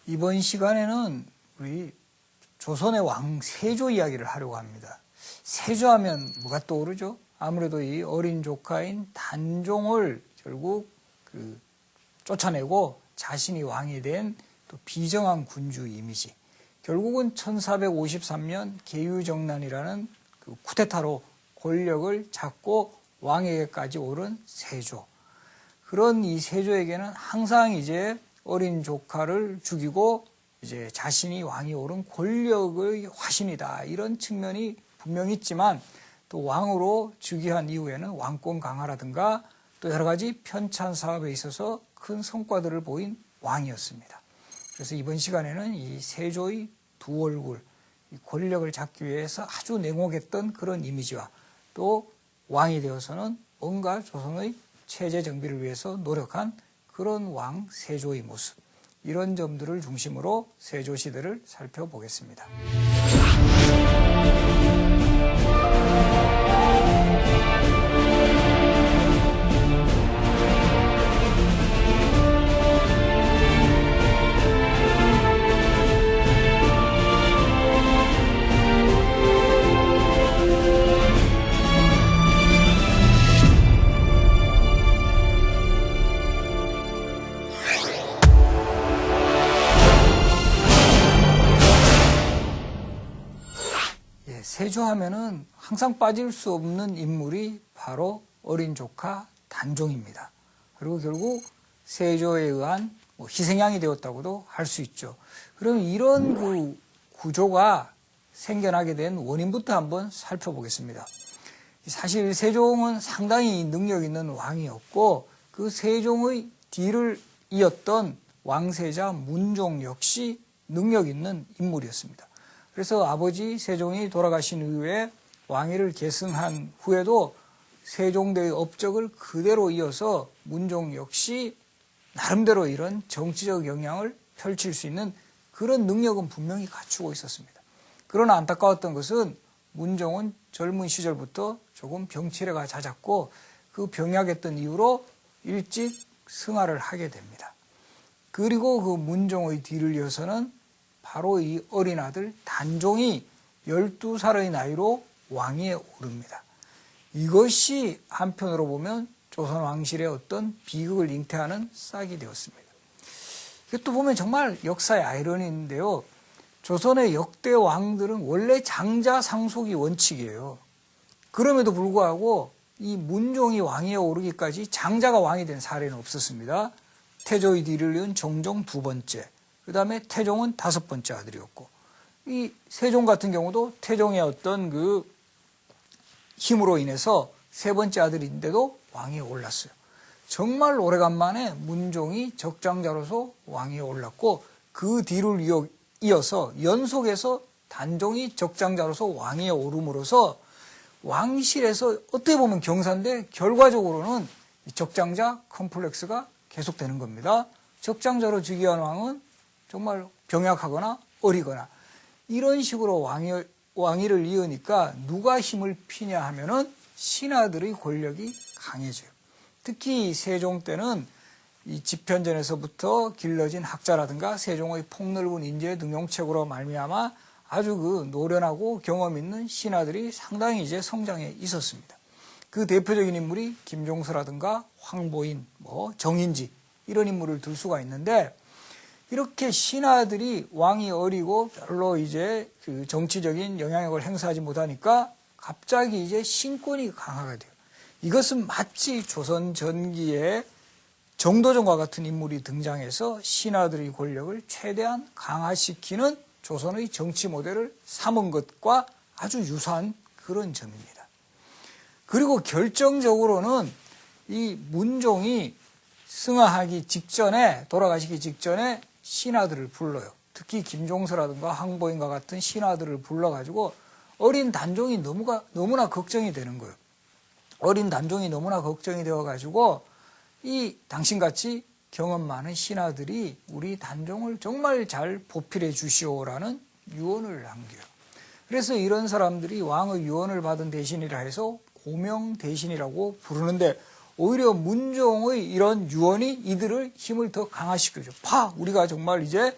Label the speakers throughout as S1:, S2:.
S1: 이번 시간에는 우리 조선의 왕 세조 이야기를 하려고 합니다. 세조하면 뭐가 떠오르죠? 아무래도 이 어린 조카인 단종을 결국 쫓아내고 자신이 왕이 된 또 비정한 군주 이미지. 결국은 1453년 계유정난이라는 그 쿠데타로 권력을 잡고 왕에게까지 오른 세조. 그런 이 세조에게는 항상 이제 어린 조카를 죽이고 이제 자신이 왕이 오른 권력의 화신이다. 이런 측면이 분명히 있지만 또 왕으로 즉위한 이후에는 왕권 강화라든가 또 여러 가지 편찬 사업에 있어서 큰 성과들을 보인 왕이었습니다. 그래서 이번 시간에는 이 세조의 두 얼굴, 이 권력을 잡기 위해서 아주 냉혹했던 그런 이미지와 또 왕이 되어서는 온갖 조선의 체제 정비를 위해서 노력한 그런 왕 세조의 모습, 이런 점들을 중심으로 세조 시대를 살펴보겠습니다. 세조하면은 항상 빠질 수 없는 인물이 바로 어린 조카 단종입니다. 그리고 결국 세조에 의한 희생양이 되었다고도 할 수 있죠. 그럼 이런 그 구조가 생겨나게 된 원인부터 한번 살펴보겠습니다. 사실 세종은 상당히 능력 있는 왕이었고 그 세종의 뒤를 이었던 왕세자 문종 역시 능력 있는 인물이었습니다. 그래서 아버지 세종이 돌아가신 이후에 왕위를 계승한 후에도 세종대의 업적을 그대로 이어서 문종 역시 나름대로 이런 정치적 영향을 펼칠 수 있는 그런 능력은 분명히 갖추고 있었습니다. 그러나 안타까웠던 것은 문종은 젊은 시절부터 조금 병치레가 잦았고 그 병약했던 이유로 일찍 승하를 하게 됩니다. 그리고 그 문종의 뒤를 이어서는 바로 이 어린 아들 단종이 12살의 나이로 왕위에 오릅니다. 이것이 한편으로 보면 조선 왕실의 어떤 비극을 잉태하는 싹이 되었습니다. 이것도 보면 정말 역사의 아이러니인데요. 조선의 역대 왕들은 원래 장자 상속이 원칙이에요. 그럼에도 불구하고 이 문종이 왕위에 오르기까지 장자가 왕이 된 사례는 없었습니다. 태조의 뒤를 이은 정종 두 번째, 그 다음에 태종은 다섯 번째 아들이었고, 이 세종 같은 경우도 태종의 어떤 그 힘으로 인해서 세 번째 아들인데도 왕위에 올랐어요. 정말 오래간만에 문종이 적장자로서 왕위에 올랐고 그 뒤를 이어서 연속해서 단종이 적장자로서 왕위에 오름으로써 왕실에서 어떻게 보면 경사인데 결과적으로는 적장자 컴플렉스가 계속되는 겁니다. 적장자로 즉위한 왕은 정말 병약하거나 어리거나 이런 식으로 왕위를 이으니까 누가 힘을 피냐 하면은 신하들의 권력이 강해져요. 특히 세종 때는 이 집현전에서부터 길러진 학자라든가 세종의 폭넓은 인재 능용책으로 말미암아 아주 그 노련하고 경험 있는 신하들이 상당히 이제 성장해 있었습니다. 그 대표적인 인물이 김종서라든가 황보인, 정인지 이런 인물을 들 수가 있는데 이렇게 신하들이 왕이 어리고 별로 이제 그 정치적인 영향력을 행사하지 못하니까 갑자기 이제 신권이 강화가 돼요. 이것은 마치 조선 전기에 정도전과 같은 인물이 등장해서 신하들의 권력을 최대한 강화시키는 조선의 정치 모델을 삼은 것과 아주 유사한 그런 점입니다. 그리고 결정적으로는 이 문종이 승하하기 직전에, 돌아가시기 직전에 신하들을 불러요. 특히 김종서라든가 황보인과 같은 신하들을 불러가지고 어린 단종이 너무나 걱정이 되는 거예요. 어린 단종이 너무나 걱정이 되어가지고 이 당신같이 경험 많은 신하들이 우리 단종을 정말 잘 보필해 주시오라는 유언을 남겨요. 그래서 이런 사람들이 왕의 유언을 받은 대신이라 해서 고명 대신이라고 부르는데 오히려 문종의 이런 유언이 이들을 힘을 더 강화시켜줘. 우리가 정말 이제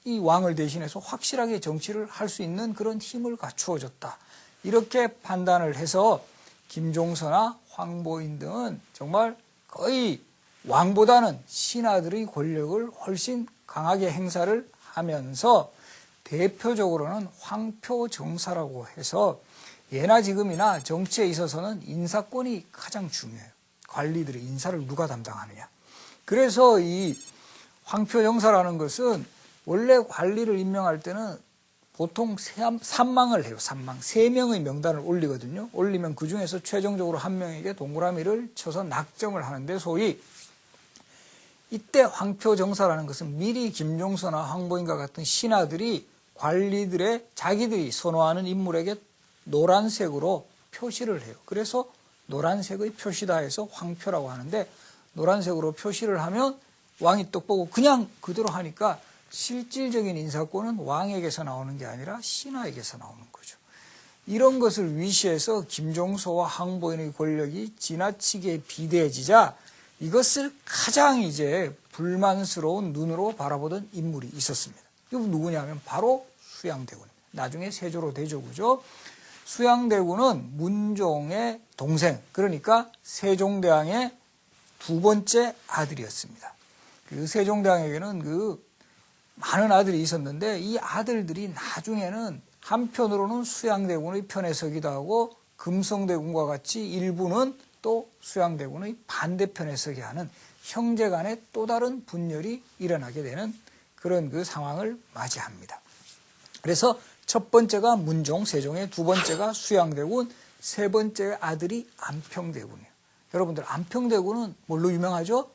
S1: 이 왕을 대신해서 확실하게 정치를 할 수 있는 그런 힘을 갖추어줬다. 이렇게 판단을 해서 김종서나 황보인 등은 정말 거의 왕보다는 신하들의 권력을 훨씬 강하게 행사를 하면서 대표적으로는 황표정사라고 해서 예나 지금이나 정치에 있어서는 인사권이 가장 중요해요. 관리들의 인사를 누가 담당하느냐. 그래서 이 황표정사라는 것은 원래 관리를 임명할 때는 보통 3망을 해요. 3망. 3명의 명단을 올리거든요. 올리면 그중에서 최종적으로 한 명에게 동그라미를 쳐서 낙점을 하는데 소위 이때 황표정사라는 것은 미리 김종서나 황보인과 같은 신하들이 관리들의 자기들이 선호하는 인물에게 노란색으로 표시를 해요. 그래서 노란색의 표시다 해서 황표라고 하는데 노란색으로 표시를 하면 왕이 또 보고 그냥 그대로 하니까 실질적인 인사권은 왕에게서 나오는 게 아니라 신하에게서 나오는 거죠. 이런 것을 위시해서 김종서와 황보인의 권력이 지나치게 비대해지자 이것을 가장 이제 불만스러운 눈으로 바라보던 인물이 있었습니다. 이분 누구냐면 바로 수양대군입니다. 나중에 세조로 대조구죠. 수양대군은 문종의 동생, 그러니까 세종대왕의 두 번째 아들이었습니다. 그 세종대왕에게는 그 많은 아들이 있었는데 이 아들들이 나중에는 한편으로는 수양대군의 편에 서기도 하고 금성대군과 같이 일부는 또 수양대군의 반대편에 서게 하는 형제 간의 또 다른 분열이 일어나게 되는 그런 그 상황을 맞이합니다. 그래서 첫 번째가 문종, 세종의 두 번째가 수양대군, 세 번째 아들이 안평대군이에요. 여러분들 안평대군은 뭘로 유명하죠?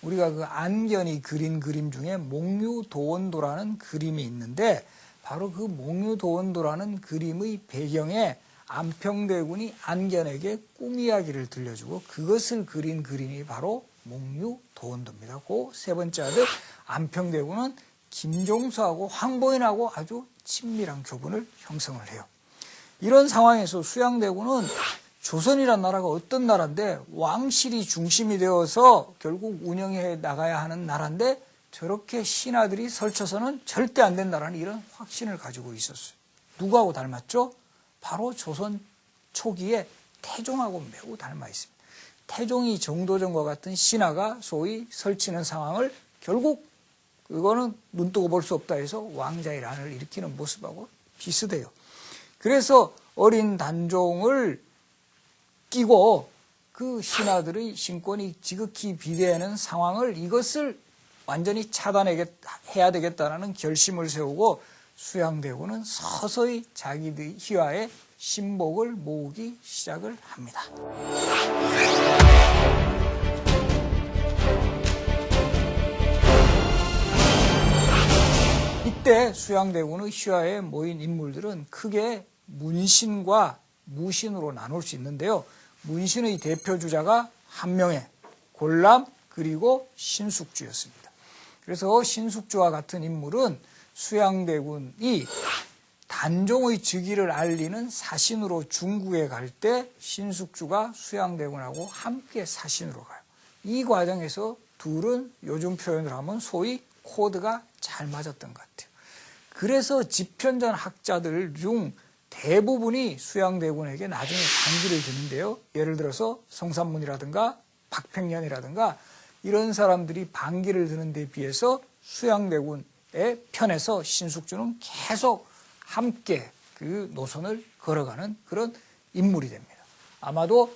S1: 우리가 그 안견이 그린 그림 중에 목류도원도라는 그림이 있는데 바로 그 목류도원도라는 그림의 배경에 안평대군이 안견에게 꿈 이야기를 들려주고 그것을 그린 그림이 바로 목류도원도입니다. 그 세 번째 아들 안평대군은 김종서하고 황보인하고 아주 친밀한 교분을 형성을 해요. 이런 상황에서 수양대군은 조선이란 나라가 어떤 나라인데 왕실이 중심이 되어서 결국 운영해 나가야 하는 나라인데 저렇게 신하들이 설쳐서는 절대 안 된다라는 이런 확신을 가지고 있었어요. 누구하고 닮았죠? 바로 조선 초기에 태종하고 매우 닮아 있습니다. 태종이 정도전과 같은 신하가 소위 설치는 상황을 결국 그거는 눈뜨고 볼 수 없다 해서 왕자의 난을 일으키는 모습하고 비슷해요. 그래서 어린 단종을 끼고 그 신하들의 신권이 지극히 비대하는 상황을 이것을 완전히 차단해야 되겠다는 결심을 세우고 수양대군은 서서히 자기의 희화의 신복을 모으기 시작을 합니다. 이때 수양대군의 희화에 모인 인물들은 크게 문신과 무신으로 나눌 수 있는데요. 문신의 대표 주자가 한명회, 골람, 그리고 신숙주였습니다. 그래서 신숙주와 같은 인물은 수양대군이 단종의 즉위를 알리는 사신으로 중국에 갈 때 신숙주가 수양대군하고 함께 사신으로 가요. 이 과정에서 둘은 요즘 표현을 하면 소위 코드가 잘 맞았던 것 같아요. 그래서 집현전 학자들 중 대부분이 수양대군에게 나중에 반기를 드는데요. 예를 들어서 성산문이라든가 박팽년이라든가 이런 사람들이 반기를 드는 데 비해서 수양대군의 편에서 신숙주는 계속 함께 그 노선을 걸어가는 그런 인물이 됩니다. 아마도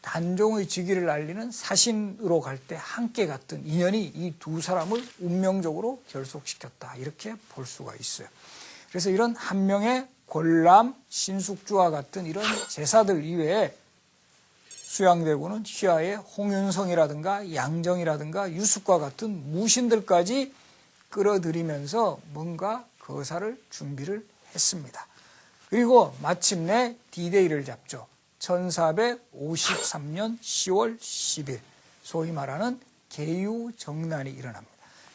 S1: 단종의 즉위를 알리는 사신으로 갈 때 함께 갔던 인연이 이 두 사람을 운명적으로 결속시켰다. 이렇게 볼 수가 있어요. 그래서 이런 한 명의 골람, 신숙주와 같은 이런 제사들 이외에 수양대군은 휘하에 홍윤성이라든가 양정이라든가 유숙과 같은 무신들까지 끌어들이면서 뭔가 거사를 준비를 했습니다. 그리고 마침내 D-Day를 잡죠. 1453년 10월 10일 소위 말하는 계유정난이 일어납니다.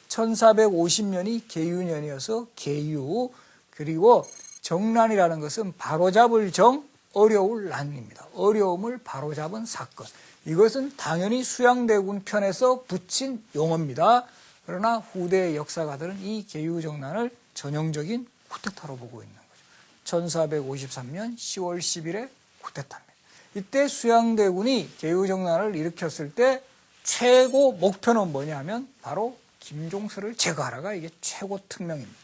S1: 1450년이 계유년이어서 계유, 그리고 정난이라는 것은 바로잡을 정, 어려울 난입니다. 어려움을 바로잡은 사건. 이것은 당연히 수양대군 편에서 붙인 용어입니다. 그러나 후대 역사가들은 이 계유정난을 전형적인 쿠데타로 보고 있는 거죠. 1453년 10월 10일에 쿠데타입니다. 이때 수양대군이 개유정난을 일으켰을 때 최고 목표는 뭐냐면 바로 김종서를 제거하라가 이게 최고 특명입니다.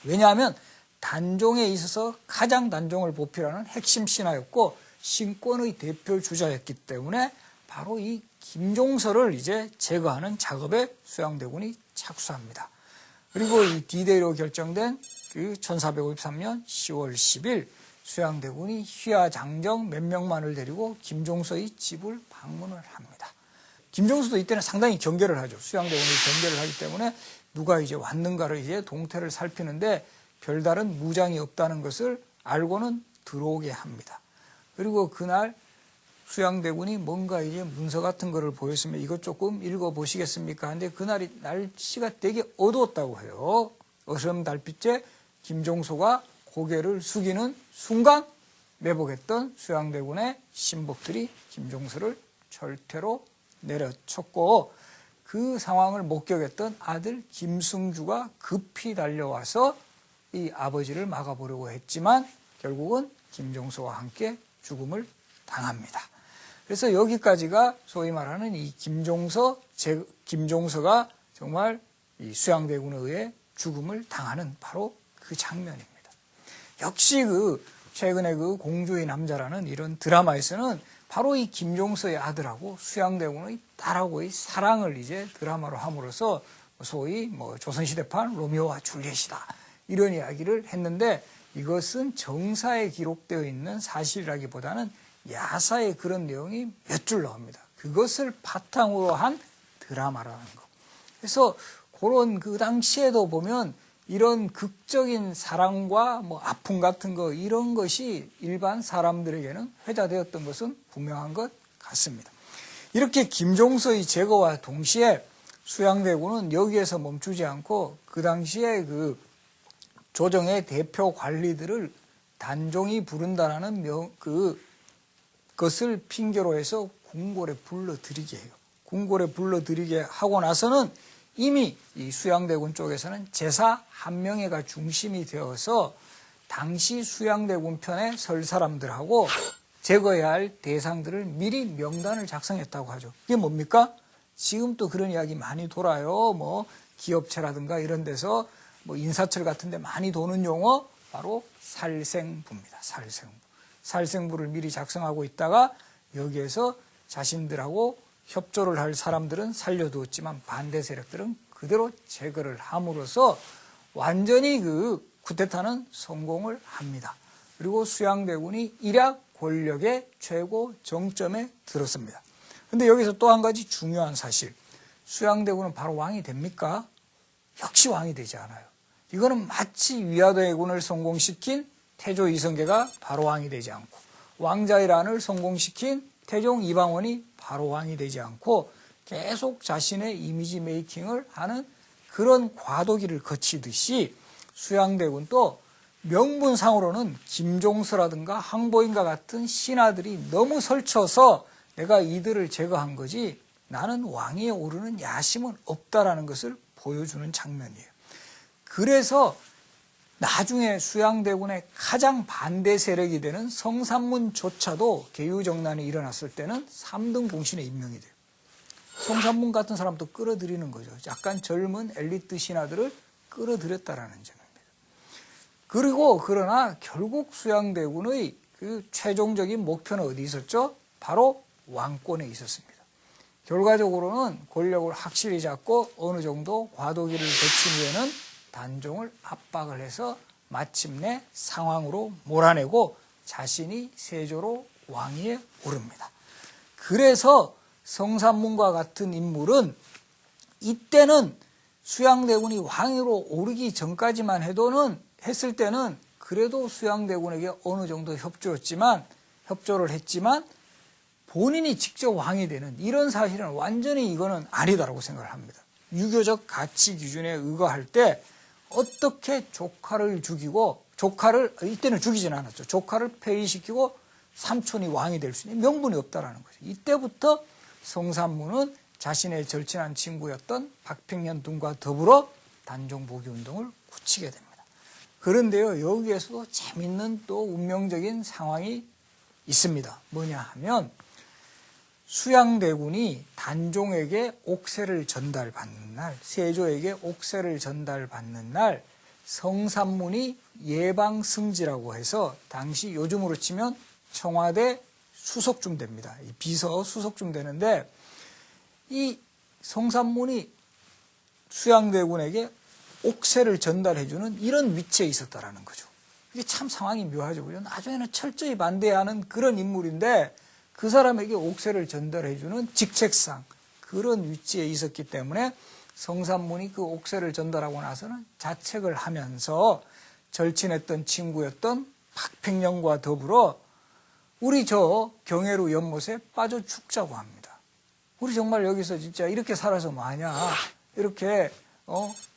S1: 왜냐하면 단종에 있어서 가장 단종을 보필하는 핵심 신하였고 신권의 대표 주자였기 때문에 바로 이 김종서를 이제 제거하는 작업에 수양대군이 착수합니다. 그리고 이 D-Day로 결정된 그 1453년 10월 10일 수양대군이 휘하 장정 몇 명만을 데리고 김종서의 집을 방문을 합니다. 김종서도 이때는 상당히 경계를 하죠. 수양대군이 경계를 하기 때문에 누가 이제 왔는가를 이제 동태를 살피는데 별다른 무장이 없다는 것을 알고는 들어오게 합니다. 그리고 그날 수양대군이 뭔가 이제 문서 같은 거를 보였으면 이것 조금 읽어보시겠습니까? 근데 그날이 날씨가 되게 어두웠다고 해요. 어스름 달빛에 김종서가 고개를 숙이는 순간 매복했던 수양대군의 신복들이 김종서를 절퇴로 내려쳤고 그 상황을 목격했던 아들 김승주가 급히 달려와서 이 아버지를 막아보려고 했지만 결국은 김종서와 함께 죽음을 당합니다. 그래서 여기까지가 소위 말하는 이 김종서가 정말 이 수양대군에 의해 죽음을 당하는 바로 그 장면입니다. 역시 그 최근에 그 공주의 남자라는 이런 드라마에서는 바로 이 김종서의 아들하고 수양대군의 딸하고의 사랑을 이제 드라마로 함으로써 소위 뭐 조선시대판 로미오와 줄리엣이다 이런 이야기를 했는데 이것은 정사에 기록되어 있는 사실이라기보다는 야사의 그런 내용이 몇 줄 나옵니다. 그것을 바탕으로 한 드라마라는 거. 그래서 그런 그 당시에도 보면 이런 극적인 사랑과 뭐 아픔 같은 거 이런 것이 일반 사람들에게는 회자되었던 것은 분명한 것 같습니다. 이렇게 김종서의 제거와 동시에 수양대군은 여기에서 멈추지 않고 그 당시에 그 조정의 대표 관리들을 단종이 부른다라는 그것을 핑계로 해서 궁궐에 불러들이게 해요. 궁궐에 불러들이게 하고 나서는 이미 이 수양대군 쪽에서는 제사 한명회가 중심이 되어서 당시 수양대군 편에 설 사람들하고 제거해야 할 대상들을 미리 명단을 작성했다고 하죠. 이게 뭡니까? 지금 또 그런 이야기 많이 돌아요. 뭐 기업체라든가 이런 데서 뭐 인사철 같은 데 많이 도는 용어 바로 살생부입니다. 살생부. 살생부를 미리 작성하고 있다가 여기에서 자신들하고 협조를 할 사람들은 살려두었지만 반대 세력들은 그대로 제거를 함으로써 완전히 그 쿠데타는 성공을 합니다. 그리고 수양대군이 일약 권력의 최고 정점에 들었습니다. 그런데 여기서 또 한 가지 중요한 사실. 수양대군은 바로 왕이 됩니까? 역시 왕이 되지 않아요. 이거는 마치 위화대군을 성공시킨 태조 이성계가 바로 왕이 되지 않고 왕자의 란을 성공시킨 태종 이방원이 바로 왕이 되지 않고 계속 자신의 이미지 메이킹을 하는 그런 과도기를 거치듯이 수양대군도 명분상으로는 김종서라든가 항보인과 같은 신하들이 너무 설쳐서 내가 이들을 제거한 거지 나는 왕위에 오르는 야심은 없다라는 것을 보여주는 장면이에요. 그래서 나중에 수양대군의 가장 반대 세력이 되는 성산문조차도 개유정난이 일어났을 때는 3등 공신에 임명이 돼요. 성산문 같은 사람도 끌어들이는 거죠. 약간 젊은 엘리트 신하들을 끌어들였다라는 점입니다. 그리고 그러나 결국 수양대군의 그 최종적인 목표는 어디 있었죠? 바로 왕권에 있었습니다. 결과적으로는 권력을 확실히 잡고 어느 정도 과도기를 거친 후에는 단종을 압박을 해서 마침내 상황으로 몰아내고 자신이 세조로 왕위에 오릅니다. 그래서 성산문과 같은 인물은 이때는 수양대군이 왕위로 오르기 전까지만 했을 때는 그래도 수양대군에게 어느 정도 협조를 했지만 본인이 직접 왕이 되는 이런 사실은 완전히 이거는 아니다라고 생각을 합니다. 유교적 가치 기준에 의거할 때 어떻게 조카를 죽이고 이때는 죽이진 않았죠. 조카를 폐위시키고 삼촌이 왕이 될 수 있는 명분이 없다라는 거죠. 이때부터 성산문은 자신의 절친한 친구였던 박평년 등과 더불어 단종복위 운동을 굳히게 됩니다. 그런데요, 여기에서도 재밌는 또 운명적인 상황이 있습니다. 뭐냐 하면 수양대군이 단종에게 옥새를 전달받는 날, 세조에게 옥새를 전달받는 날 성산문이 예방승지라고 해서 당시 요즘으로 치면 청와대 수석쯤 됩니다. 비서 수석쯤 되는데 이 성산문이 수양대군에게 옥새를 전달해주는 이런 위치에 있었다라는 거죠. 이게 참 상황이 묘하죠. 나중에는 철저히 반대하는 그런 인물인데 그 사람에게 옥새를 전달해주는 직책상 그런 위치에 있었기 때문에 성산문이 그 옥새를 전달하고 나서는 자책을 하면서 절친했던 친구였던 박팽령과 더불어 우리 저 경회로 연못에 빠져 죽자고 합니다. 우리 정말 여기서 진짜 이렇게 살아서 뭐하냐. 이렇게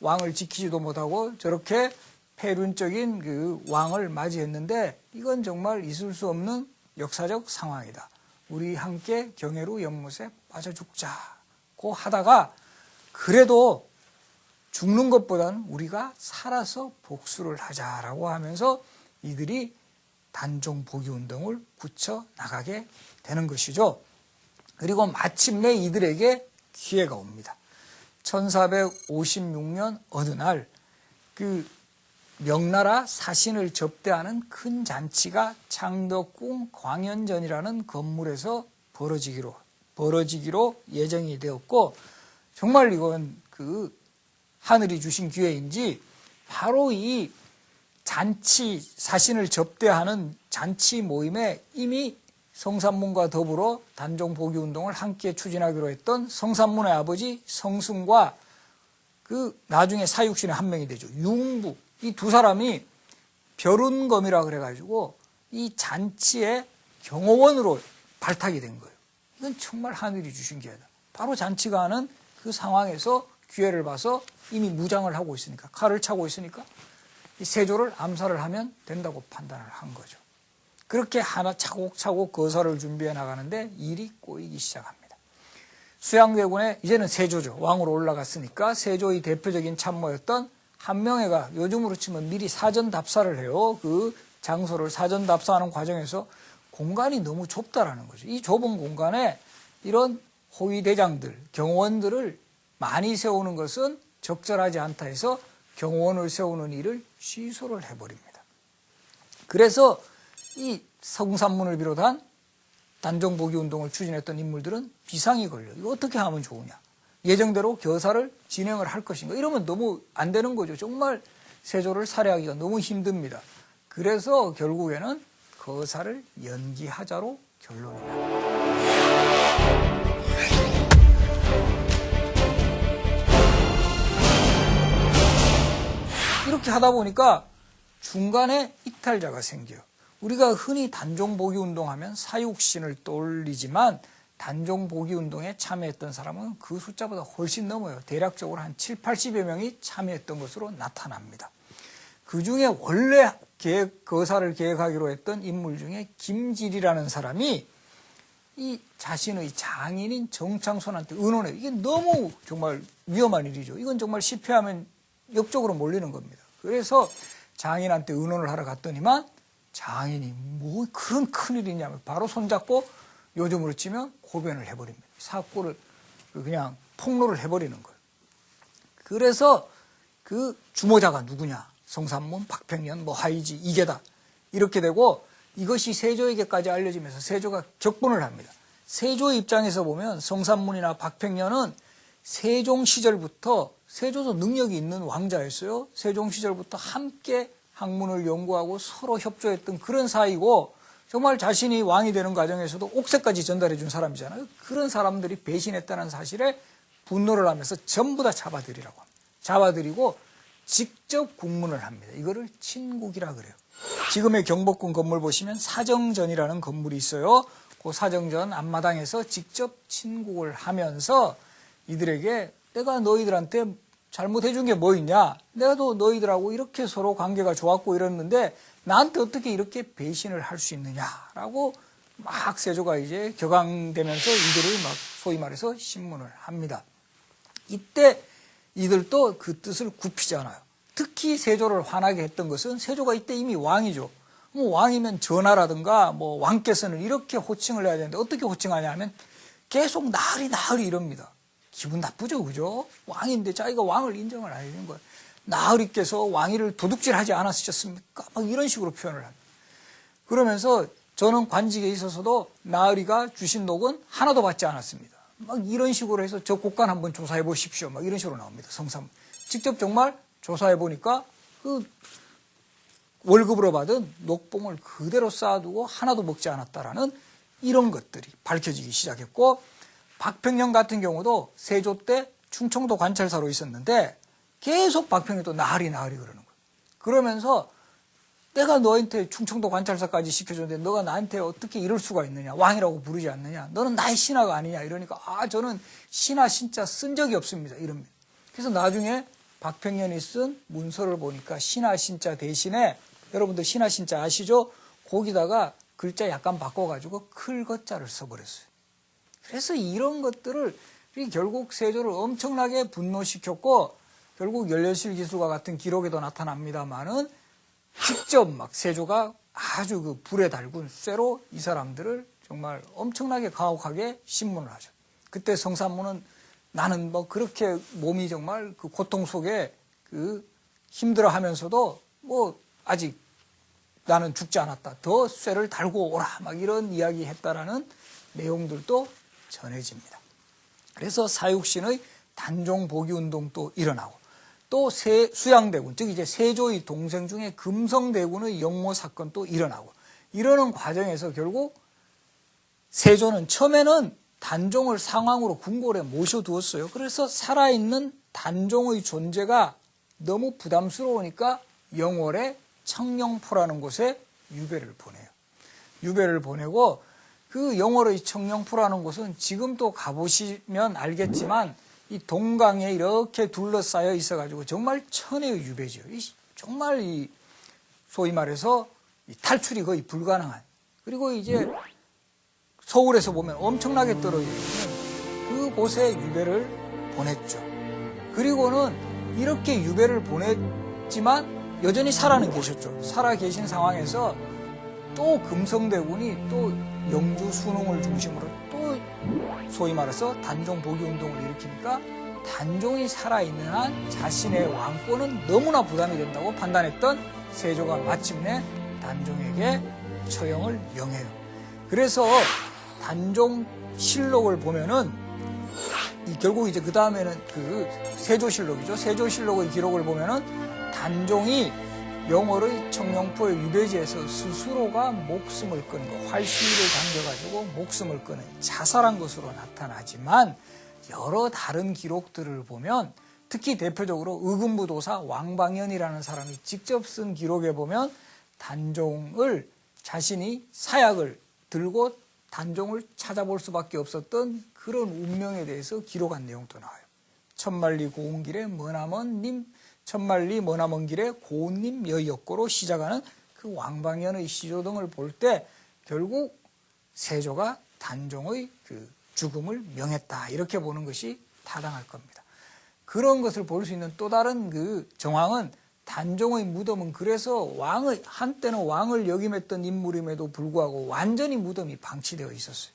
S1: 왕을 지키지도 못하고 저렇게 폐륜적인 그 왕을 맞이했는데 이건 정말 있을 수 없는 역사적 상황이다. 우리 함께 경회로 연못에 빠져 죽자고 하다가 그래도 죽는 것보다는 우리가 살아서 복수를 하자라고 하면서 이들이 단종 복위 운동을 굳혀 나가게 되는 것이죠. 그리고 마침내 이들에게 기회가 옵니다. 1456년 어느 날 그 명나라 사신을 접대하는 큰 잔치가 창덕궁 광연전이라는 건물에서 벌어지기로 예정이 되었고 정말 이건 그 하늘이 주신 기회인지 바로 이 잔치 사신을 접대하는 잔치 모임에 이미 성산문과 더불어 단종 복위 운동을 함께 추진하기로 했던 성산문의 아버지 성승과 그 나중에 사육신의 한 명이 되죠. 융부. 이 두 사람이 벼룬검이라 그래가지고 이 잔치의 경호원으로 발탁이 된 거예요. 이건 정말 하늘이 주신 기회다. 바로 잔치가 하는 그 상황에서 기회를 봐서 이미 무장을 하고 있으니까 칼을 차고 있으니까 이 세조를 암살을 하면 된다고 판단을 한 거죠. 그렇게 하나 차곡차곡 거사를 준비해 나가는데 일이 꼬이기 시작합니다. 수양대군의 이제는 세조죠. 왕으로 올라갔으니까 세조의 대표적인 참모였던 한명회가 요즘으로 치면 미리 사전 답사를 해요. 그 장소를 사전 답사하는 과정에서 공간이 너무 좁다라는 거죠. 이 좁은 공간에 이런 호위대장들, 경호원들을 많이 세우는 것은 적절하지 않다 해서 경호원을 세우는 일을 취소를 해버립니다. 그래서 이 성산문을 비롯한 단종 복위 운동을 추진했던 인물들은 비상이 걸려요. 이거 어떻게 하면 좋으냐. 예정대로 교사를 진행을 할 것인가. 이러면 너무 안 되는 거죠. 정말 세조를 살해하기가 너무 힘듭니다. 그래서 결국에는 거사를 연기하자로 결론이 납니다. 이렇게 하다 보니까 중간에 이탈자가 생겨요. 우리가 흔히 단종 복위 운동하면 사육신을 떠올리지만 단종 복위 운동에 참여했던 사람은 그 숫자보다 훨씬 넘어요. 대략적으로 한 7, 80여 명이 참여했던 것으로 나타납니다. 그중에 원래 거사를 계획하기로 했던 인물 중에 김질이라는 사람이 이 자신의 장인인 정창손한테 의논해요. 이게 너무 정말 위험한 일이죠. 이건 정말 실패하면 역적으로 몰리는 겁니다. 그래서 장인한테 의논을 하러 갔더니만 장인이 뭐 그런 큰일이냐면 바로 손잡고 요즘으로 치면 고변을 해버립니다. 사고를 그냥 폭로를 해버리는 거예요. 그래서 그 주모자가 누구냐. 성산문, 박팽년, 뭐 하이지, 이계다. 이렇게 되고 이것이 세조에게까지 알려지면서 세조가 격분을 합니다. 세조의 입장에서 보면 성산문이나 박팽년은 세종 시절부터 세조도 능력이 있는 왕자였어요. 세종 시절부터 함께 학문을 연구하고 서로 협조했던 그런 사이고 정말 자신이 왕이 되는 과정에서도 옥새까지 전달해 준 사람이잖아요. 그런 사람들이 배신했다는 사실에 분노를 하면서 전부 다 잡아들이라고 합니다. 잡아들이고 직접 국문을 합니다. 이거를 친국이라 그래요. 지금의 경복궁 건물 보시면 사정전이라는 건물이 있어요. 그 사정전 앞마당에서 직접 친국을 하면서 이들에게 내가 너희들한테 잘못해준 게 뭐 있냐? 내가도 너희들하고 이렇게 서로 관계가 좋았고 이랬는데 나한테 어떻게 이렇게 배신을 할 수 있느냐라고 막 세조가 이제 격앙되면서 이들을 막 소위 말해서 신문을 합니다. 이때 이들도 그 뜻을 굽히지 않아요. 특히 세조를 화나게 했던 것은 세조가 이때 이미 왕이죠. 뭐 왕이면 전하라든가 뭐 왕께서는 이렇게 호칭을 해야 되는데 어떻게 호칭하냐 하면 계속 나으리 나으리 이럽니다. 기분 나쁘죠, 그죠? 왕인데 자기가 왕을 인정을 안 해주는 거예요. 나으리께서 왕위를 도둑질하지 않았으셨습니까? 막 이런 식으로 표현을 합니다. 그러면서 저는 관직에 있어서도 나으리가 주신 녹은 하나도 받지 않았습니다. 막 이런 식으로 해서 저 곡간 한번 조사해 보십시오. 막 이런 식으로 나옵니다. 성삼. 직접 정말 조사해 보니까 그 월급으로 받은 녹봉을 그대로 쌓아두고 하나도 먹지 않았다라는 이런 것들이 밝혀지기 시작했고, 박평영 같은 경우도 세조 때 충청도 관찰사로 있었는데 계속 박평영도 나으리 그러는 거예요. 그러면서 내가 너한테 충청도 관찰사까지 시켜줬는데 너가 나한테 어떻게 이럴 수가 있느냐, 왕이라고 부르지 않느냐, 너는 나의 신하가 아니냐 이러니까 저는 신하 신자 쓴 적이 없습니다 이럽니다. 그래서 나중에 박평년이 쓴 문서를 보니까 신하 신자 대신에, 여러분들 신하 신자 아시죠? 거기다가 글자 약간 바꿔가지고 클거자를 써버렸어요. 그래서 이런 것들을 결국 세조를 엄청나게 분노시켰고, 결국 열려실 기술과 같은 기록에도 나타납니다만은 직접 막 세조가 아주 그 불에 달군 쇠로 이 사람들을 정말 엄청나게 가혹하게 신문을 하죠. 그때 성산문은 나는 뭐 그렇게 몸이 정말 그 고통 속에 그 힘들어 하면서도 뭐 아직 나는 죽지 않았다. 더 쇠를 달고 오라. 막 이런 이야기 했다라는 내용들도 전해집니다. 그래서 사육신의 단종 복위 운동도 일어나고, 또 수양대군, 즉 이제 세조의 동생 중에 금성대군의 영모 사건도 일어나고, 이러는 과정에서 결국 세조는 처음에는 단종을 상왕으로 궁궐에 모셔두었어요. 그래서 살아있는 단종의 존재가 너무 부담스러우니까 영월에 청령포라는 곳에 유배를 보내요. 유배를 보내고, 그 영월의 청령포라는 곳은 지금도 가보시면 알겠지만 이 동강에 이렇게 둘러싸여 있어가지고 정말 천혜의 유배지요. 정말 소위 말해서 탈출이 거의 불가능한, 그리고 이제 서울에서 보면 엄청나게 떨어져 있는 그곳에 유배를 보냈죠. 그리고는 이렇게 유배를 보냈지만 여전히 살아는 계셨죠. 살아 계신 상황에서 또 금성대군이 또 영주 순흥을 중심으로 또 소위 말해서 단종 복위 운동을 일으키니까 단종이 살아있는 한 자신의 왕권은 너무나 부담이 된다고 판단했던 세조가 마침내 단종에게 처형을 명해요. 그래서 단종실록을 보면은 결국 이제 그 다음에는 그 세조실록이죠. 세조실록의 기록을 보면은 단종이 영월의 청령포의 유배지에서 스스로가 목숨을 끊은 거, 활시위를 당겨가지고 목숨을 끊은 자살한 것으로 나타나지만, 여러 다른 기록들을 보면 특히 대표적으로 의금부도사 왕방현이라는 사람이 직접 쓴 기록에 보면 단종을 자신이 사약을 들고 단종을 찾아볼 수밖에 없었던 그런 운명에 대해서 기록한 내용도 나와요. 천만리 고운길에 머나먼님, 천만리 머나먼 길에 고운님 여의역고로 시작하는 그 왕방현의 시조 등을 볼 때 결국 세조가 단종의 그 죽음을 명했다, 이렇게 보는 것이 타당할 겁니다. 그런 것을 볼 수 있는 또 다른 그 정황은, 단종의 무덤은 그래서 한때는 왕을 역임했던 인물임에도 불구하고 완전히 무덤이 방치되어 있었어요.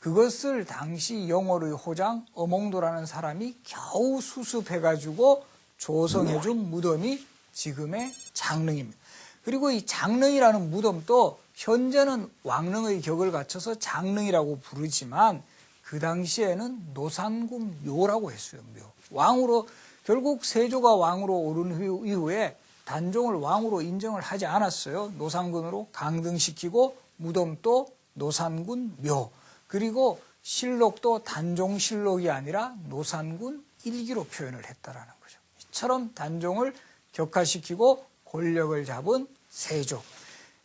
S1: 그것을 당시 영월의 호장 어몽도라는 사람이 겨우 수습해가지고 조성해준 무덤이 지금의 장릉입니다. 그리고 이 장릉이라는 무덤도 현재는 왕릉의 격을 갖춰서 장릉이라고 부르지만 그 당시에는 노산군 묘라고 했어요. 묘. 왕으로, 결국 세조가 왕으로 오른 이후에 단종을 왕으로 인정을 하지 않았어요. 노산군으로 강등시키고 무덤도 노산군 묘, 그리고 실록도 단종실록이 아니라 노산군 일기로 표현을 했다라는 거죠. 이처럼 단종을 격화시키고 권력을 잡은 세조,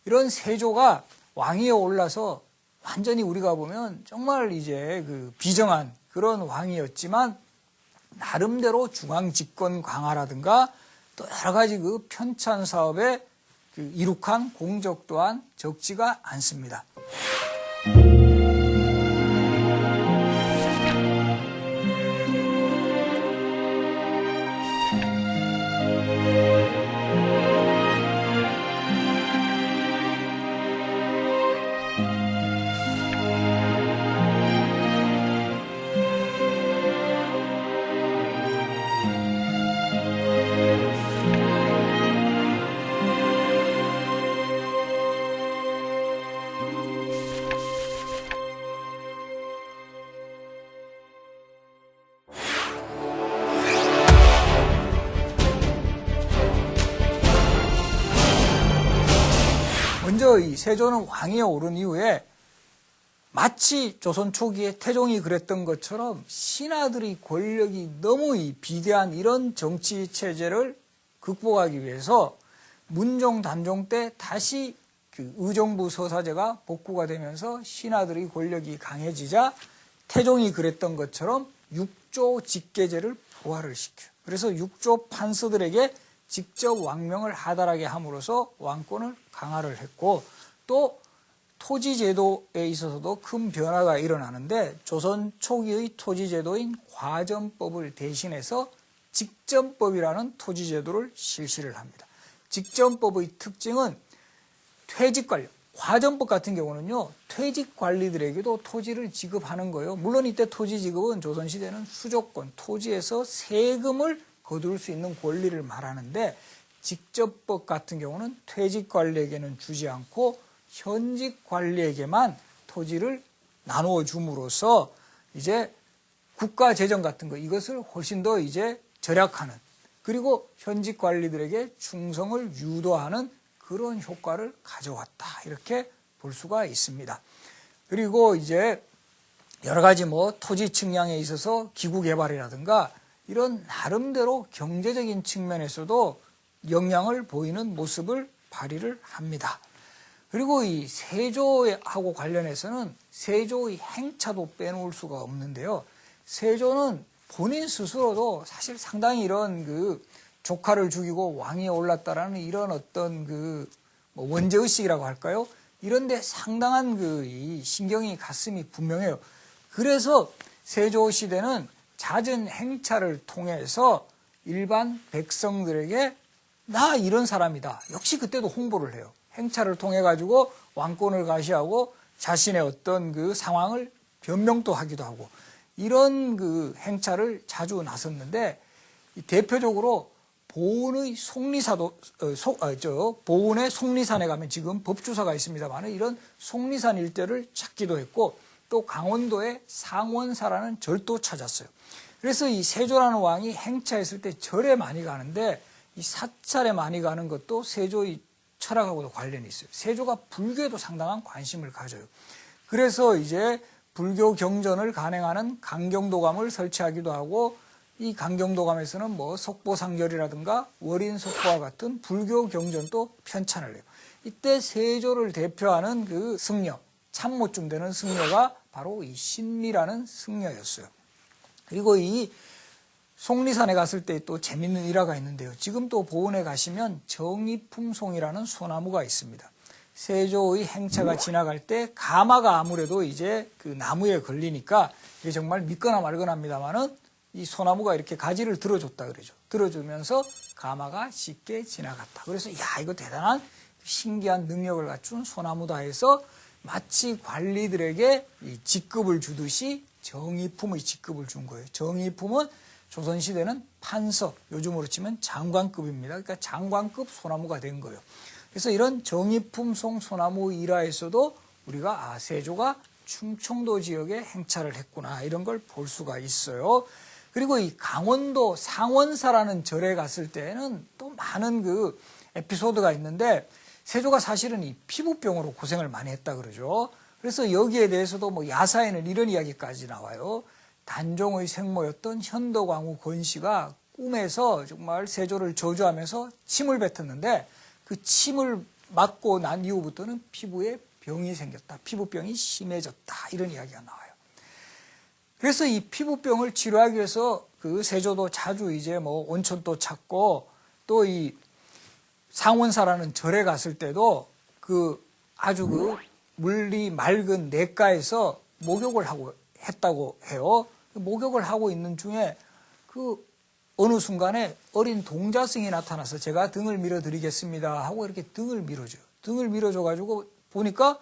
S1: 이런 세조가 왕위에 올라서 완전히 우리가 보면 정말 이제 그 비정한 그런 왕이었지만, 나름대로 중앙 집권 강화라든가 또 여러 가지 그 편찬 사업에 그 이룩한 공적 또한 적지가 않습니다. 먼저 이 세조는 왕위에 오른 이후에 마치 조선 초기에 태종이 그랬던 것처럼 신하들의 권력이 너무 이 비대한 이런 정치 체제를 극복하기 위해서 문종, 단종 때 다시 그 의정부 서사제가 복구가 되면서 신하들의 권력이 강해지자 태종이 그랬던 것처럼 육조 직계제를 부활을 시켜요. 그래서 육조 판서들에게 직접 왕명을 하달하게 함으로써 왕권을 강화를 했고, 또 토지제도에 있어서도 큰 변화가 일어나는데 조선 초기의 토지제도인 과전법을 대신해서 직전법이라는 토지제도를 실시를 합니다. 직전법의 특징은 퇴직관리, 과전법 같은 경우는요, 퇴직관리들에게도 토지를 지급하는 거예요. 물론 이때 토지 지급은 조선시대는 수조권, 토지에서 세금을 거둘 수 있는 권리를 말하는데, 직전법 같은 경우는 퇴직관리에게는 주지 않고 현직관리에게만 토지를 나누어 줌으로써 이제 국가재정 같은 거, 이것을 훨씬 더 이제 절약하는, 그리고 현직관리들에게 충성을 유도하는 그런 효과를 가져왔다, 이렇게 볼 수가 있습니다. 그리고 이제 여러 가지 뭐 토지 측량에 있어서 기구 개발이라든가 이런 나름대로 경제적인 측면에서도 영향을 보이는 모습을 발휘를 합니다. 그리고 이 세조하고 관련해서는 세조의 행차도 빼놓을 수가 없는데요. 세조는 본인 스스로도 사실 상당히 이런 그 조카를 죽이고 왕위에 올랐다라는 이런 어떤 그 뭐 원죄의식이라고 할까요? 이런데 상당한 그 이 신경이 갔음이 분명해요. 그래서 세조 시대는 잦은 행차를 통해서 일반 백성들에게 나 이런 사람이다. 역시 그때도 홍보를 해요. 행차를 통해 가지고 왕권을 가시하고 자신의 어떤 그 상황을 변명도 하기도 하고, 이런 그 행차를 자주 나섰는데, 대표적으로 보은의 속리사도 보은의 속리산에 가면 지금 법주사가 있습니다만 이런 속리산 일대를 찾기도 했고, 또 강원도에 상원사라는 절도 찾았어요. 그래서 이 세조라는 왕이 행차했을 때 절에 많이 가는데, 이 사찰에 많이 가는 것도 세조의 철학하고도 관련이 있어요. 세조가 불교에도 상당한 관심을 가져요. 그래서 이제 불교 경전을 간행하는 강경도감을 설치하기도 하고, 이 강경도감에서는 뭐 속보상절이라든가 월인속보와 같은 불교 경전도 편찬을 해요. 이때 세조를 대표하는 그 승려, 참모쯤 되는 승려가 바로 이 신미라는 승려였어요. 그리고 이 속리산에 갔을 때 또 재밌는 일화가 있는데요. 지금 또 보은에 가시면 정의품송이라는 소나무가 있습니다. 세조의 행차가 지나갈 때 가마가 아무래도 이제 그 나무에 걸리니까 이게 정말 믿거나 말거나입니다만은 이 소나무가 이렇게 가지를 들어줬다 그러죠. 들어주면서 가마가 쉽게 지나갔다. 그래서 야, 이거 대단한 신기한 능력을 갖춘 소나무다 해서 마치 관리들에게 이 직급을 주듯이 정의품의 직급을 준 거예요. 정의품은 조선시대는 판서, 요즘으로 치면 장관급입니다. 그러니까 장관급 소나무가 된 거예요. 그래서 이런 정의품송 소나무 일화에서도 우리가 세조가 충청도 지역에 행차를 했구나, 이런 걸 볼 수가 있어요. 그리고 이 강원도 상원사라는 절에 갔을 때는 또 많은 그 에피소드가 있는데, 세조가 사실은 이 피부병으로 고생을 많이 했다 그러죠. 그래서 여기에 대해서도 뭐 야사에는 이런 이야기까지 나와요. 단종의 생모였던 현덕왕후 권씨가 꿈에서 정말 세조를 저주하면서 침을 뱉었는데, 그 침을 맞고 난 이후부터는 피부에 병이 생겼다, 피부병이 심해졌다, 이런 이야기가 나와요. 그래서 이 피부병을 치료하기 위해서 그 세조도 자주 이제 뭐 온천도 찾고, 또 이 상원사라는 절에 갔을 때도 그 아주 그 물이 맑은 냇가에서 목욕을 하고 했다고 해요. 목욕을 하고 있는 중에 그 어느 순간에 어린 동자승이 나타나서 제가 등을 밀어드리겠습니다 하고 이렇게 등을 밀어줘요. 등을 밀어줘가지고 보니까,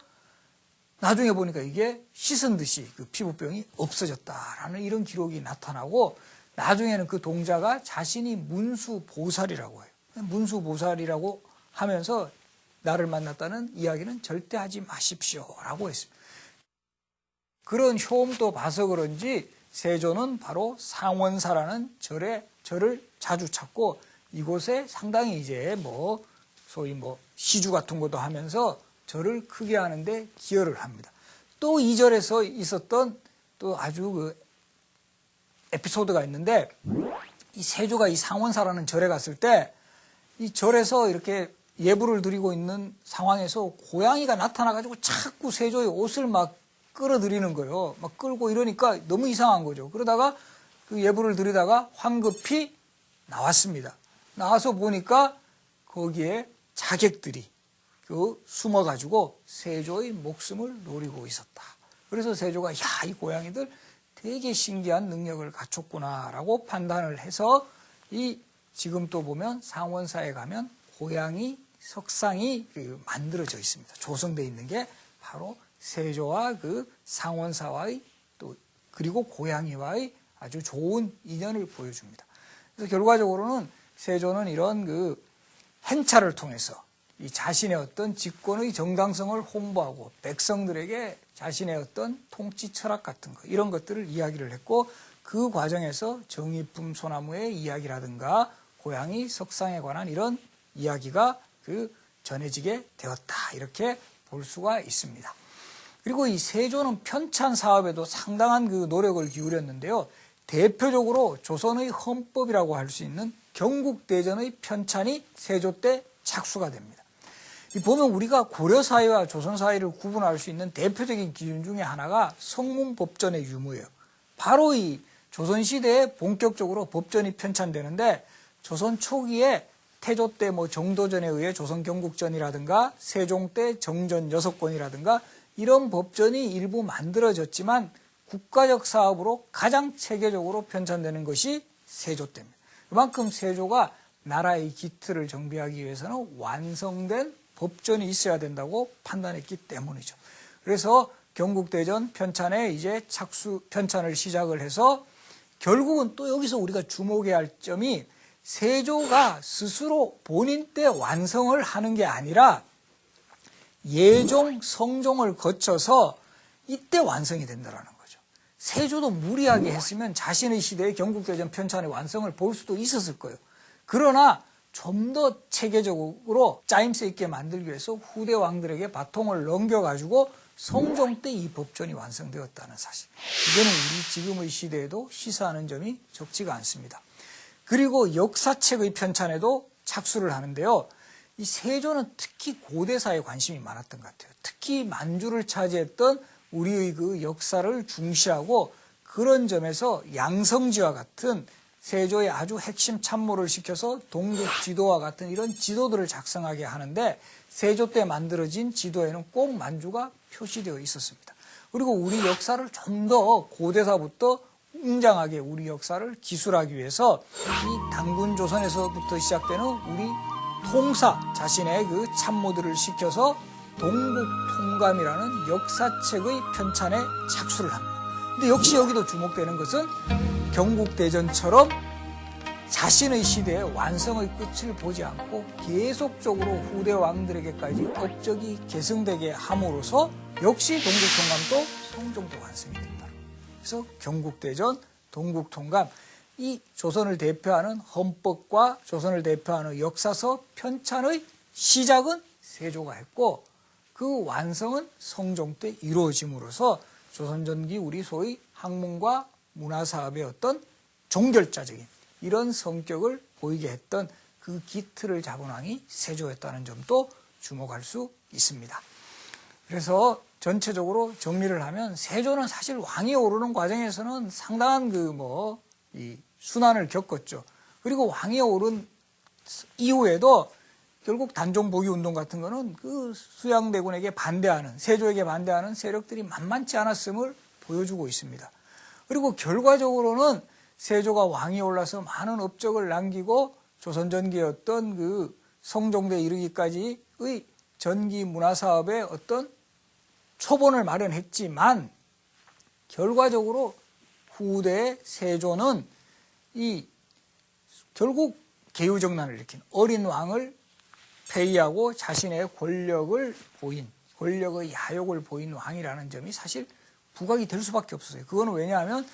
S1: 나중에 보니까 이게 씻은 듯이 그 피부병이 없어졌다라는 이런 기록이 나타나고, 나중에는 그 동자가 자신이 문수보살이라고 해요. 문수보살이라고 하면서 나를 만났다는 이야기는 절대 하지 마십시오라고 했습니다. 그런 효험도 봐서 그런지 세조는 바로 상원사라는 절을 자주 찾고, 이곳에 상당히 이제 뭐 소위 뭐 시주 같은 것도 하면서 절을 크게 하는데 기여를 합니다. 또 이 절에서 있었던 또 아주 그 에피소드가 있는데, 이 세조가 이 상원사라는 절에 갔을 때 이 절에서 이렇게 예불을 드리고 있는 상황에서 고양이가 나타나가지고 자꾸 세조의 옷을 막 끌어들이는 거예요. 막 끌고 이러니까 너무 이상한 거죠. 그러다가 그 예불을 드리다가 황급히 나왔습니다. 나와서 보니까 거기에 자객들이 숨어가지고 세조의 목숨을 노리고 있었다. 그래서 세조가 이 고양이들 되게 신기한 능력을 갖췄구나라고 판단을 해서 지금 또 보면 상원사에 가면 고양이 석상이 만들어져 있습니다. 조성되어 있는 게 바로 세조와 그 상원사와의 또 그리고 고양이와의 아주 좋은 인연을 보여줍니다. 그래서 결과적으로는 세조는 이런 그 행차를 통해서 이 자신의 어떤 집권의 정당성을 홍보하고 백성들에게 자신의 어떤 통치 철학 같은 거 이런 것들을 이야기를 했고, 그 과정에서 정의품 소나무의 이야기라든가 고양이 석상에 관한 이런 이야기가 전해지게 되었다, 이렇게 볼 수가 있습니다. 그리고 이 세조는 편찬 사업에도 상당한 노력을 기울였는데요. 대표적으로 조선의 헌법이라고 할 수 있는 경국대전의 편찬이 세조 때 착수가 됩니다. 보면 우리가 고려 사회와 조선 사회를 구분할 수 있는 대표적인 기준 중에 하나가 성문법전의 유무예요. 바로 이 조선시대에 본격적으로 법전이 편찬되는데, 조선 초기에 태조 때 정도전에 의해 조선 경국전이라든가 세종 때 정전 6권이라든가 이런 법전이 일부 만들어졌지만 국가적 사업으로 가장 체계적으로 편찬되는 것이 세조 때입니다. 그만큼 세조가 나라의 기틀을 정비하기 위해서는 완성된 법전이 있어야 된다고 판단했기 때문이죠. 그래서 경국대전 편찬에 이제 편찬을 시작을 해서 결국은 또 여기서 우리가 주목해야 할 점이 세조가 스스로 본인 때 완성을 하는 게 아니라 예종, 성종을 거쳐서 이때 완성이 된다는 거죠. 세조도 무리하게 했으면 자신의 시대의 경국대전 편찬의 완성을 볼 수도 있었을 거예요. 그러나 좀 더 체계적으로 짜임새 있게 만들기 위해서 후대 왕들에게 바통을 넘겨가지고 성종 때 이 법전이 완성되었다는 사실. 이거는 우리 지금의 시대에도 시사하는 점이 적지가 않습니다. 그리고 역사책의 편찬에도 착수를 하는데요. 이 세조는 특히 고대사에 관심이 많았던 것 같아요. 특히 만주를 차지했던 우리의 그 역사를 중시하고, 그런 점에서 양성지와 같은 세조의 아주 핵심 참모를 시켜서 동국 지도와 같은 이런 지도들을 작성하게 하는데, 세조 때 만들어진 지도에는 꼭 만주가 표시되어 있었습니다. 그리고 우리 역사를 좀 더 고대사부터 웅장하게 우리 역사를 기술하기 위해서 이 단군 조선에서부터 시작되는 우리 통사 자신의 그 참모들을 시켜서 동국통감이라는 역사책의 편찬에 착수를 합니다. 근데 역시 여기도 주목되는 것은 경국대전처럼 자신의 시대의 완성의 끝을 보지 않고 계속적으로 후대 왕들에게까지 업적이 계승되게 함으로써 역시 동국통감도 성종도 완성이 된다. 그래서 경국대전, 동국통감, 이 조선을 대표하는 헌법과 조선을 대표하는 역사서 편찬의 시작은 세조가 했고, 그 완성은 성종 때 이루어짐으로써 조선전기 우리 소위 학문과 문화사업의 어떤 종결자적인 이런 성격을 보이게 했던 그 기틀을 잡은 왕이 세조였다는 점도 주목할 수 있습니다. 그래서 전체적으로 정리를 하면 세조는 사실 왕이 오르는 과정에서는 상당한 이 순환을 겪었죠. 그리고 왕이 오른 이후에도 결국 단종보기 운동 같은 거는 그 수양대군에게 반대하는, 세조에게 반대하는 세력들이 만만치 않았음을 보여주고 있습니다. 그리고 결과적으로는 세조가 왕이 올라서 많은 업적을 남기고 조선 전기의 어떤 그 성종대에 이르기까지의 전기 문화사업의 어떤 초본을 마련했지만, 결과적으로 후대의 세조는 결국 개유정난을 일으킨 어린 왕을 폐위하고 자신의 권력의 야욕을 보인 왕이라는 점이 사실 부각이 될 수밖에 없었어요. 그거는 왜냐하면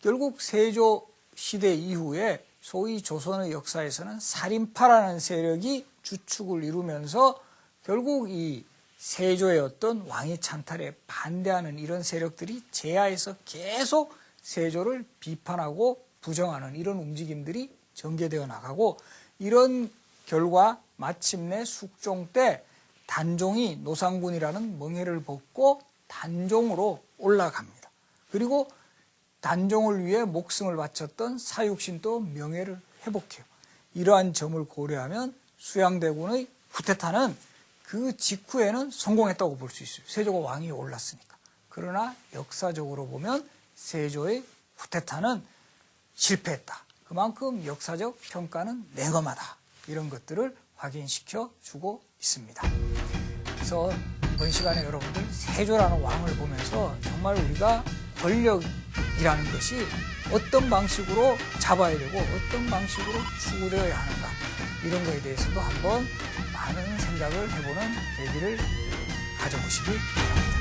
S1: 결국 세조 시대 이후에 소위 조선의 역사에서는 살인파라는 세력이 주축을 이루면서 결국 이 세조의 어떤 왕위 찬탈에 반대하는 이런 세력들이 제하에서 계속 세조를 비판하고 부정하는 이런 움직임들이 전개되어 나가고, 이런 결과 마침내 숙종 때 단종이 노상군이라는 멍에를 벗고 단종으로 올라갑니다. 그리고 단종을 위해 목숨을 바쳤던 사육신도 명예를 회복해요. 이러한 점을 고려하면 수양대군의 쿠데타는 그 직후에는 성공했다고 볼 수 있어요. 세조가 왕위에 올랐으니까. 그러나 역사적으로 보면 세조의 쿠데타는 실패했다. 그만큼 역사적 평가는 냉엄하다. 이런 것들을 확인시켜 주고 있습니다. 그래서 이번 시간에 여러분들 세조라는 왕을 보면서 정말 우리가 권력이라는 것이 어떤 방식으로 잡아야 되고 어떤 방식으로 추구되어야 하는가, 이런 거에 대해서도 한번 많은 생각을 해보는 계기를 가져보시기 바랍니다.